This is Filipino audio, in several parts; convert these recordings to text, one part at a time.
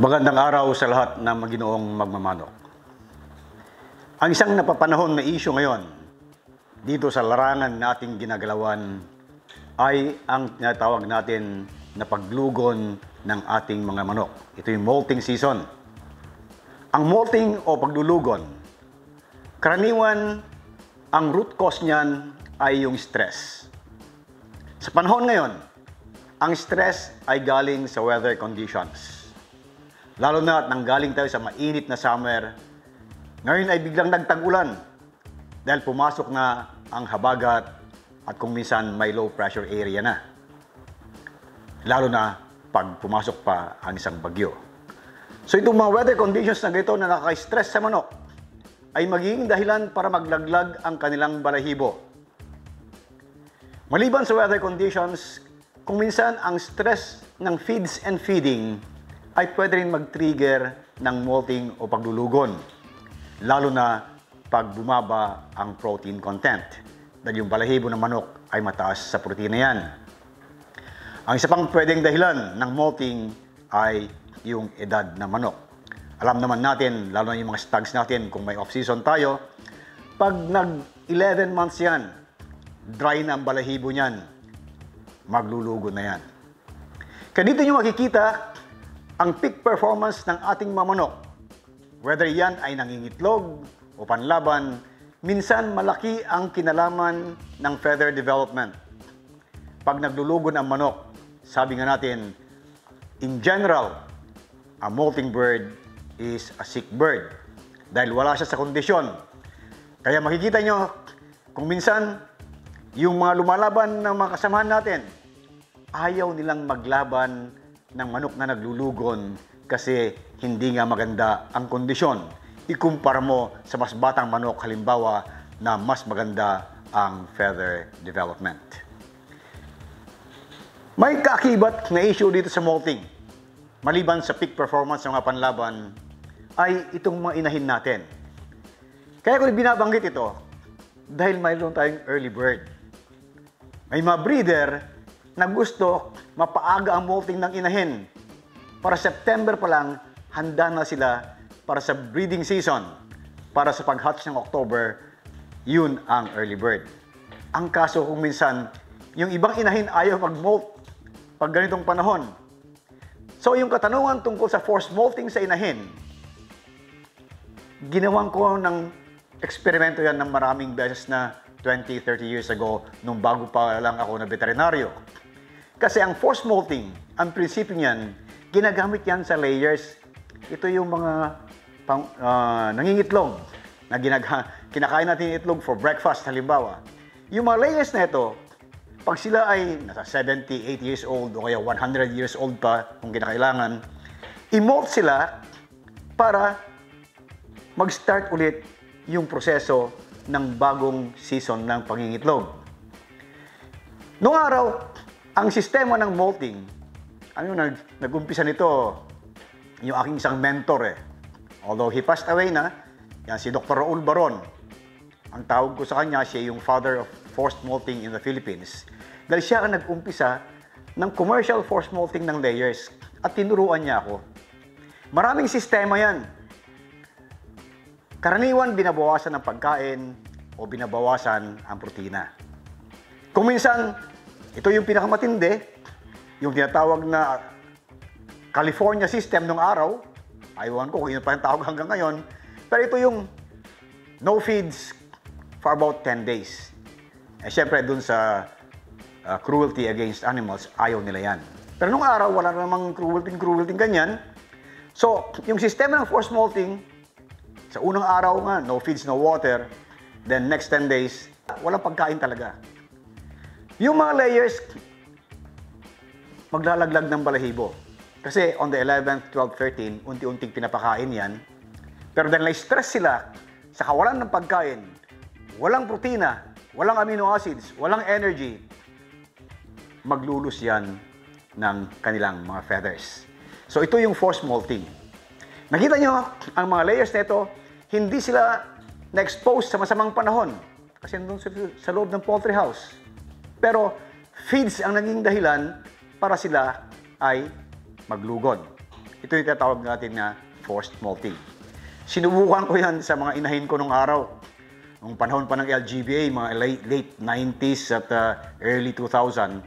Magandang araw sa lahat ng maginoong magmamanok. Ang isang napapanahon na isyu ngayon dito sa larangan nating ginagalawan ay ang tinatawag natin na paglugon ng ating mga manok. Ito yung molting season. Ang molting o paglulugon, karaniwan ang root cause niyan ay yung stress. Sa panahon ngayon, ang stress ay galing sa weather conditions. Lalo na at nanggaling tayo sa mainit na summer, ngayon ay biglang nagtag-ulan dahil pumasok na ang habagat at kung minsan may low pressure area na. Lalo na pag pumasok pa ang isang bagyo. So itong mga weather conditions na ganito na nakaka-stress sa manok ay magiging dahilan para maglaglag ang kanilang balahibo. Maliban sa weather conditions, kung minsan ang stress ng feeds and feeding ay pwede rin mag-trigger ng molting o paglulugon. Lalo na pag bumaba ang protein content. Dahil yung balahibo ng manok ay mataas sa protina yan. Ang isa pang pwedeng dahilan ng molting ay yung edad ng manok. Alam naman natin, lalo na yung mga stags natin, kung may off-season tayo, pag nag-11 months yan, dry na ang balahibo niyan, maglulugo na yan. Kaya dito nyo makikita ang peak performance ng ating mga manok. Whether yan ay nangingitlog o panlaban, minsan malaki ang kinalaman ng feather development. Pag naglulugon ang manok, sabi nga natin, in general, a molting bird is a sick bird dahil wala siya sa kondisyon. Kaya makikita nyo, kung minsan, yung mga lumalaban ng mga kasamahan natin, ayaw nilang maglaban ng manok na naglulugon kasi hindi nga maganda ang kondisyon. Ikumpara mo sa mas batang manok, halimbawa, na mas maganda ang feather development. May kaakibat na issue dito sa molting. Maliban sa peak performance ng mga panlaban, ay itong mga inahin natin. Kaya ko binabanggit ito, dahil mayroon tayong early bird. May mga breeder na gusto mapaaga ang molting ng inahin. Para September pa lang, handa na sila para sa breeding season. Para sa pag-hatch ng October, yun ang early bird. Ang kaso kung minsan, yung ibang inahin ayaw mag-molt pag ganitong panahon. So yung katanungan tungkol sa forced molting sa inahin, ginawan ko ng eksperimento yan ng maraming beses na 20-30 years ago nung bago pa lang ako na veterinaryo. Kasi ang forced molting, ang prinsipyo niyan, ginagamit yan sa layers. Ito yung mga nangingitlog na kinakain natin itlog for breakfast, halimbawa. Yung mga layers na ito, pag sila ay nasa 70, 80 years old o kaya 100 years old pa kung kinakailangan, i-molt sila para mag-start ulit yung proseso ng bagong season ng pangingitlog. Noong araw, ang sistema ng molting, nag-umpisa nito yung aking isang mentor . Although he passed away na, yan si Dr. Raul Baron. Ang tawag ko sa kanya, siya yung father of forced molting in the Philippines. Dahil siya ang nag-umpisa ng commercial forced molting ng layers at tinuruan niya ako. Maraming sistema yan. Karaniwan, binabawasan ang pagkain o binabawasan ang protina. Kung minsan, ito yung pinakamatindi, yung tinatawag na California system nung araw. Ayawan ko kung yun pa yung tawag hanggang ngayon. Pero ito yung no feeds for about 10 days. Siyempre, dun sa cruelty against animals, ayaw nila yan. Pero nung araw, wala namang cruelty ganyan. So, yung sistema ng forced molting, sa unang araw nga, no feeds, no water. Then next 10 days, walang pagkain talaga. Yung mga layers, maglalaglag ng balahibo. Kasi on the 11th, 12th, 13, unti-unting pinapakain yan. Pero dahil na-stress sila sa kawalan ng pagkain, walang protina, walang amino acids, walang energy, maglulus yan ng kanilang mga feathers. So ito yung forced molting. Nakita nyo, ang mga layers nito, hindi sila na-expose sa masamang panahon. Kasi nandun sa loob ng poultry house. Pero feeds ang naging dahilan para sila ay maglugon. Ito yung tinatawag natin na forced molting. Sinubukan ko yan sa mga inahin ko nung araw. Nung panahon pa ng LGBA, mga late 90s at early 2000.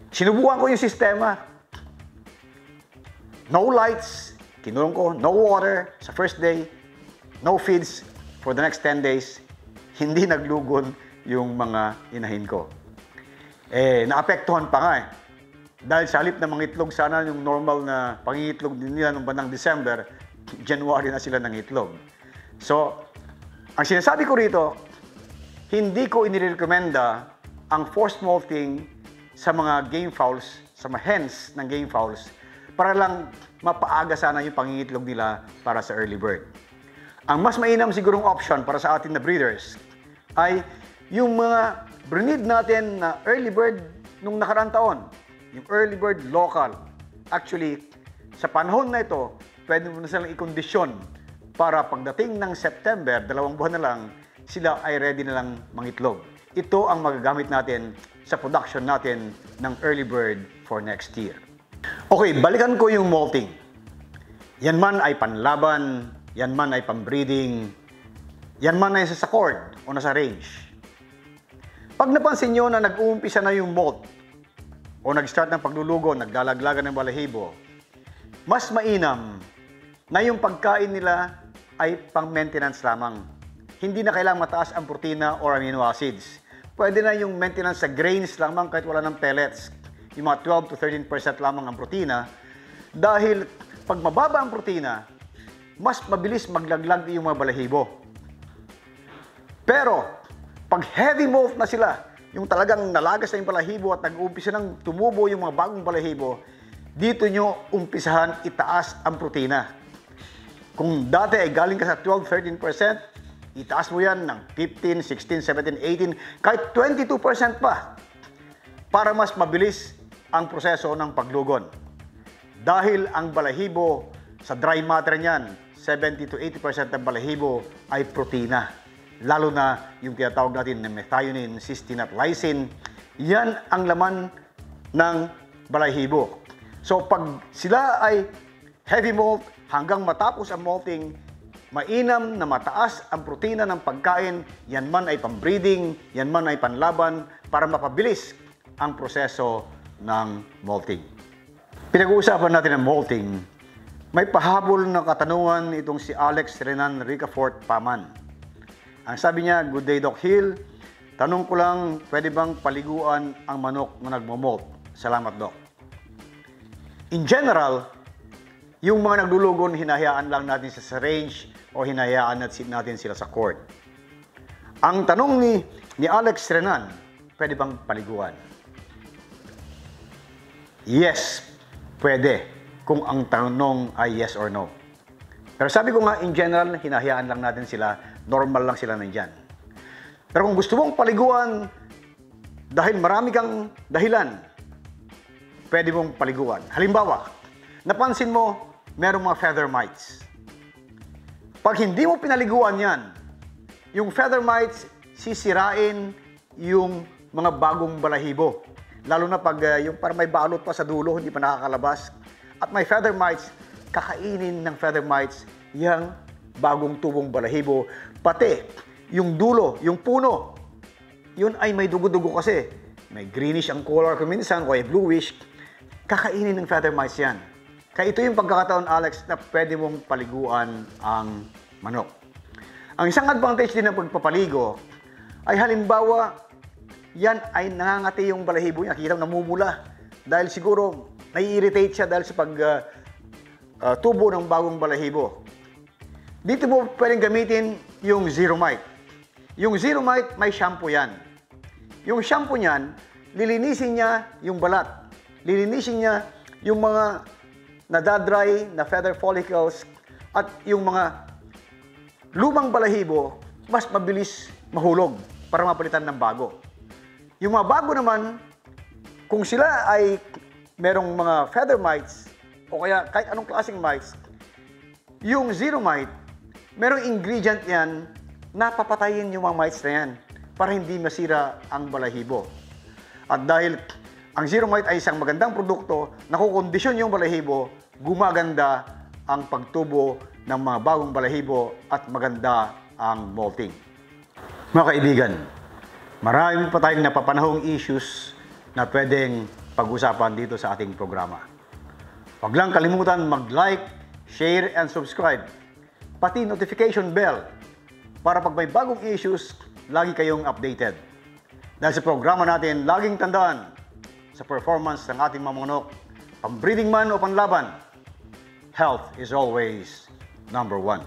Sinubukan ko yung sistema. No lights, kinulong ko, no water sa first day, no feeds for the next 10 days. Hindi naglugon yung mga inahin ko. Naapektuhan pa nga eh. Dahil sa halip na mangitlog sana yung normal na pangingitlog din nila nung bandang December, January na sila ng itlog. So, ang sinasabi ko rito, hindi ko inirekomenda ang forced molting sa mga game fowls, sa mga hens ng game fowls, para lang mapaaga sana yung pangingitlog nila para sa early bird. Ang mas mainam sigurong option para sa atin na breeders ay yung mga breed natin na early bird nung nakaraang taon. Yung early bird local. Actually, sa panahon na ito, pwede mo na silang ikondisyon para pagdating ng September, 2 buwan na lang, sila ay ready na lang mangitlog. Ito ang magagamit natin sa production natin ng early bird for next year. Okay, balikan ko yung molting. Yan man ay panlaban, yan man ay pambreeding, yan man ay sa cord o nasa range. Pag napansin nyo na nag-uumpisa na yung molt o nag-start ng paglulugo, naglalaglagan ng balahibo, mas mainam na yung pagkain nila ay pang-maintenance lamang. Hindi na kailangang mataas ang protina or amino acids. Pwede na yung maintenance sa grains lamang kahit wala ng pellets. Yung mga 12 to 13% lamang ang protina. Dahil pag mababa ang protina, mas mabilis maglaglag yung mga balahibo. Pero, pag heavy molt na sila, yung talagang nalagas na yung balahibo at nag-uumpisa ng tumubo yung mga bagong balahibo, dito nyo umpisahan itaas ang protina. Kung dati ay galing ka sa 12-13%, itaas mo yan ng 15, 16, 17, 18, kahit 22% pa para mas mabilis ang proseso ng paglugon. Dahil ang balahibo sa dry matter niyan, 70 to 80% ng balahibo ay protina. Lalo na yung tinatawag natin na methionine, cysteine at lysine, yan ang laman ng balahibo. So pag sila ay heavy molt, hanggang matapos ang molting, mainam na mataas ang protina ng pagkain, yan man ay pambreeding, yan man ay panlaban, para mapabilis ang proseso ng molting. Pinag-uusapan natin ang molting. May pahabol na katanungan itong si Alex Renan Ricafort Paman. Ang sabi niya, "Good day, Doc Hill. Tanong ko lang, pwede bang paliguan ang manok na nagmo-molt? Salamat, Doc." In general, yung mga naglulugon, hinahayaan lang natin sa range o hinahayaan natin sila sa cord. Ang tanong ni Alex Renan, pwede bang paliguan? Yes, pwede. Kung ang tanong ay yes or no. Pero sabi ko nga, in general, hinahayaan lang natin sila, normal lang sila nandyan. Pero kung gusto mong paliguan, dahil marami kang dahilan, pwede mong paliguan. Halimbawa, napansin mo, merong mga feather mites. Pag hindi mo pinaliguan yan, yung feather mites, sisirain yung mga bagong balahibo. Lalo na pag yung parang may balot pa sa dulo, hindi pa nakakalabas. At may feather mites, kakainin ng feather mites yung bagong tubong balahibo. Pati yung dulo, yung puno, yun ay may dugo-dugo kasi. May greenish ang color kuminsan o ay bluish. Kakainin ng feather mites yan. Kaya ito yung pagkakataon, Alex, na pwede mong paliguan ang manok. Ang isang advantage din ng pagpapaligo ay halimbawa, yan ay nangangati yung balahibo niya. Kita mo namumula. Dahil siguro, nai-irritate siya dahil sa tubo ng bagong balahibo. Dito mo pwedeng gamitin yung Zero Mite. Yung Zero Mite, may shampoo yan. Yung shampoo niyan, lilinisin niya yung balat. Lilinisin niya yung mga nadadry na feather follicles at yung mga lumang balahibo, mas mabilis mahulog para mapalitan ng bago. Yung mga bago naman, kung sila ay merong mga feather mites o kaya kahit anong klaseng mites, yung Zero Mite, merong ingredient yan na papatayin yung mga mites na yan para hindi masira ang balahibo. At dahil ang Zero Mite ay isang magandang produkto, nakukondisyon yung balahibo gumaganda ang pagtubo ng mga bagong balahibo at maganda ang molting. Mga kaibigan, marami pa tayong napapanahong issues na pwedeng pag-usapan dito sa ating programa. Huwag lang kalimutan mag-like, share, and subscribe. Pati notification bell para pag may bagong issues, lagi kayong updated. Dahil sa programa natin, laging tandaan sa performance ng ating mga manok, pang-breeding man o panlaban, health is always number one.